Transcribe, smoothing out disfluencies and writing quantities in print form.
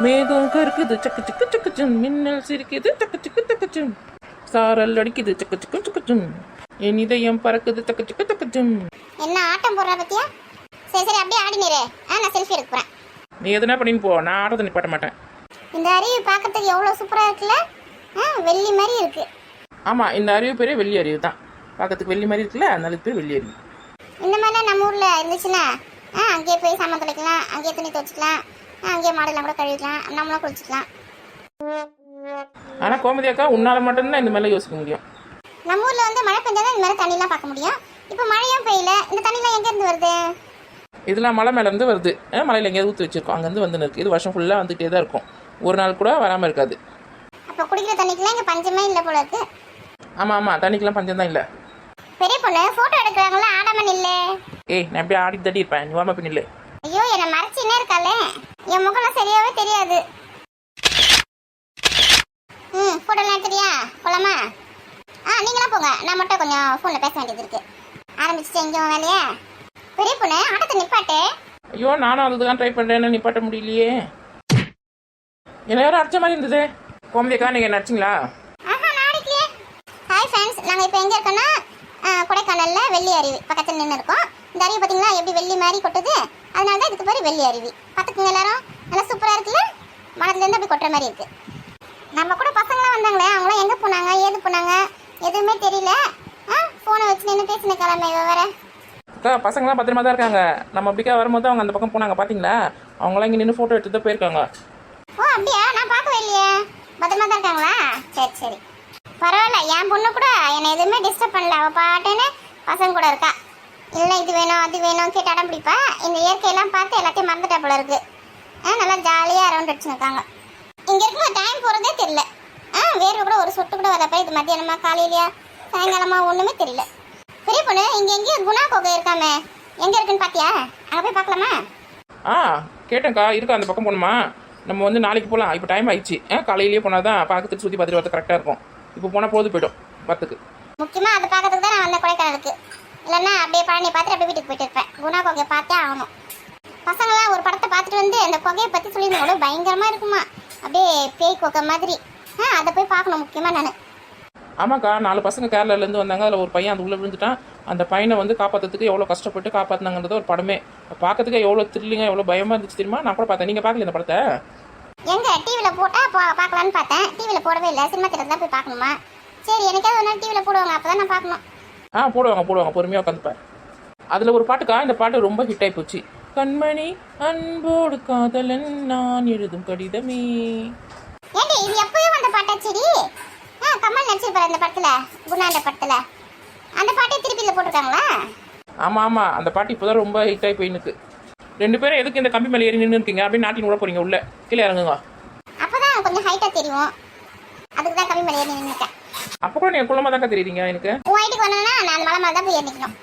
மேகம் கருக்குது சக்கு சிக்கு சக்குச்சும், மின்னல் சிரிக்குது சக்கு சிக்கு சக்குச்சும், சாரல் அடிக்குது சக்கு சிக்கு சக்குச்சும், என் இதயம் பறக்குது சக்கு சிக்கு சக்குச்சும். என்ன ஆட்டம் போடுற பத்தியா? சரி சரி அப்படியே ஆடி நீரே. நான் செல்ஃபி எடுக்க போறேன். நீ எதுனா பண்ணின்னு போ, நான் ஆடுறத நிப்பாட்ட மாட்டேன். இந்த அருவி பார்க்கறதுக்கு எவ்வளோ சூப்பரா இருக்குல்ல? வெள்ளி மாதிரி இருக்கு. ஆமா, இந்த அருவி பேரே வெள்ளி அருவி தான். பார்க்கறதுக்கு வெள்ளி மாதிரி இருக்குல்ல, அதனால பேர் வெள்ளி அருவி. இந்த மாதிரிலாம் நம்ம ஊர்ல இருந்துச்சுன்னா அங்கேயே போய் சாமான் துடைக்கலாம், அங்கேயே துணி துவைச்சிக்கலாம், அங்கேயே மாடெல்லாம் கூட கழுவிக்கலாம், நம்மளாம் குளிச்சுக்கலாம். ஆனா கோமதி அக்கா, உன்னால மட்டும்தான் இந்த மாதிரிலாம் யோசிக்க முடியும். நம்ம ஊர்ல வந்து மழை பெஞ்சாதான் இந்த மாதிரி தண்ணிலாம் பார்க்க முடியும். இப்போ மழையும் பெய்யல, இந்த தண்ணிலாம் எங்க இருந்து வருது? இதெல்லாம் மலை மேல இருந்து வருது. மலையில எங்கேயாவது ஊற்றி வச்சிருக்கோம், அங்கேருந்து வந்து இருக்கு. இது வருஷம் ஃபுல்லா வந்துகிட்டே தான் இருக்கும், ஒரு நாள் கூட வராம இருக்காது. அப்போ குடிக்கிற தண்ணிக்கெல்லாம் இங்க பஞ்சமே இல்லை போல இருக்கு. ஆமா ஆமா, தண்ணிக்கெல்லாம் பஞ்சம் தான் இல்ல. பெரிய பொண்ணு போட்டோ எடுக்கிறாங்களா, ஆடாம இல்ல. ஏய், நான் எப்படியே ஆடி தட்டி இருப்பேன், நீ வாமா பின்னில்லை. ஐயோ, என்ன மறைச்சினே இருக்காளே, என் முகம் சரியாவே தெரியாது. போட்டோலாம் எடுத்துறியா? போலாமா? நீங்களாம் போங்க, நான் மட்டும் கொஞ்சம் ஃபோனில் பேச வேண்டியது இருக்கு. ஆரம்பிச்சுட்டு எங்கேயும் வேலையா? பெரிய பொண்ணு ஆட்டத்தை நிப்பாட்டு. ஐயோ, நானும் அதுதான் ட்ரை பண்ணுறேன்னு நிப்பாட்ட முடியலையே. என்ன யாரும் அடிச்ச மாதிரி இருந்தது. கோமதி அக்கா, நீங்கள் என்ன அடிச்சிங்களா? ஹாய் ஃப்ரெண்ட்ஸ், நாங்கள் இப்போ எங்கே இருக்கோன்னா கொடைக்கானல்ல வெள்ளி அருவி பக்கத்தில் நின்று இருக்கோம். இந்த அருவி பார்த்தீங்களா எப்படி வெள்ளி மாதிரி கொட்டுது? அதனால தான் இதுக்கு பேர் வெள்ளி அருவி. பார்த்துக்குங்க எல்லாரும், நல்லா சூப்பராக இருக்குல்ல? மனத்துலேருந்து அப்படி கொட்டுற மாதிரி இருக்கு. நம்ம கூட பசங்களாம் வந்தாங்களே, அவங்களாம் எங்கே போனாங்க, ஏது போனாங்க, எதுவுமே தெரியல. ஃபோனை வச்சு நின்று பேசின கிளம்பி வேற. அக்கா, பசங்களாம் பத்திரமா தான் இருக்காங்க. நம்ம அப்படிக்கா வரும்போது அவங்க அந்த பக்கம் போனாங்க, பார்த்தீங்களா? அவங்களாம் இங்கே நின்று ஃபோட்டோ எடுத்து தான் போயிருக்காங்க. ஓ அப்படியா? நான் பார்க்கவே இல்லையே. பத்திரமா தான் இருக்காங்களா? சரி சரி, பரவாயில்ல. என் பொண்ணு கூட என்னை எதுவுமே டிஸ்டர்ப் பண்ணல, அவள் பாட்டுன்னு பசங்க கூட இருக்கா. இல்லை இது வேணும் அது வேணும் கேட்டு அடம் பிடிப்பா. இந்த இயற்கையெல்லாம் பார்த்து எல்லாத்தையும் மறந்துட்டா போல இருக்கு. நல்லா ஜாலியாக ரவுண்ட் அடிச்சுருக்காங்க. இங்கே இருக்கும்போது டைம் போகிறதே தெரியல. வேர்வை கூட ஒரு சொட்டு கூட வரப்ப, இது மத்தியானமா காலையிலையா சாயங்காலமா ஒன்றுமே தெரியல. பெரிய பொண்ணு, இங்கே எங்கேயும் குணா கோகை இருக்காமே, எங்கே இருக்குன்னு பார்த்தியா? அங்கே போய் பார்க்கலாமா? கேட்டேன்க்கா, இருக்கா அந்த பக்கம் போகணுமா? நம்ம வந்து நாளைக்கு போகலாம், இப்போ டைம் ஆயிடுச்சு. காலையிலேயே போனால் தான் பார்க்கறதுக்கு சுற்றி பார்த்துட்டு வரது கரெக்டாக இருக்கும். இப்போ போனால் போது போய்டும் பத்துக்கு. முக்கியமாக அதை பார்க்கறதுக்கு தான் நான் வந்த கொடைக்கானலுக்கு. இல்லைன்னா அப்படியே பழனி பார்த்துட்டு அப்படியே வீட்டுக்கு போயிட்டு இருப்பேன். குணா கோகை பார்த்தே ஆகணும். பசங்களாம் ஒரு படத்தை பார்த்துட்டு வந்து அந்த புகையை பற்றி சொல்லியிருந்தோட பயங்கரமாக இருக்குமா, அப்படியே பேய் கோகை மாதிரி. அதை போய் பார்க்கணும் முக்கியமாக நான். ஆமாக்கா, 4 பசங்க கேரளாலேருந்து வந்தாங்க. அதில் ஒரு பையன் அது உள்ளே விழுந்துட்டான். அந்த பையனை வந்து காப்பாற்றுறதுக்கு எவ்வளோ கஷ்டப்பட்டு காப்பாற்றினாங்கன்றது ஒரு படமே. பார்க்கறதுக்கு எவ்வளோ த்ரில்லிங்காக எவ்வளோ பயமாக இருந்துச்சு தெரியுமா? நான் கூட பார்த்தேன். நீங்கள் பார்க்கல இந்த படத்தை? எங்க டிவியில் போட்டால் பார்க்கலான்னு பார்த்தேன். டிவியில் போடவே இல்லை, சினிமா தியேட்டர் தான் போய் பார்க்கணுமா? சரி, எனக்காவது ஒரு நாள் டிவியில் போடுவாங்க, அப்போ தான் நான் பார்க்கணும். போடுவாங்க பொறுமையாக உட்காந்துப்பேன். அதில் ஒரு பாட்டுக்கா, இந்த பாட்டு ரொம்ப ஹிட் ஆகி போச்சு. கண்மணி அன்போடு காதலன் நான் எழுதும் கடிதமே. ஏண்டி இது எப்பயும் அந்த பாட்டா? சரி, கமல் நடிச்சிருப்பாரு அந்த படத்துல, குணாண்ட படத்துல. அந்த பாட்டை திருப்பியில் போட்டிருக்காங்களா? ஆமாம், அந்த பாட்டு இப்போ தான் ரொம்ப ஹிட் ஆகி போயிருக்கு. 2 பேரும் எதுக்கு இந்த கம்பி மேலே ஏறி நின்று இருக்கீங்க? அப்படியே நாட்டின் கூட போறீங்க, உள்ள கீழே இறங்குங்க. அப்பதான் கொஞ்சம் ஹைட்டா தெரியும், அதுக்கு தான் கம்பி மேலே ஏறி நின்றுட்டேன். அப்போ கூட நீங்கள் குள்ளமாக தாக்கா தெரியுறீங்க எனக்கு. உன் ஹைட்டுக்கு வரணும்னா நான் மலை மேலே தான் போய் ஏறிக்கணும்.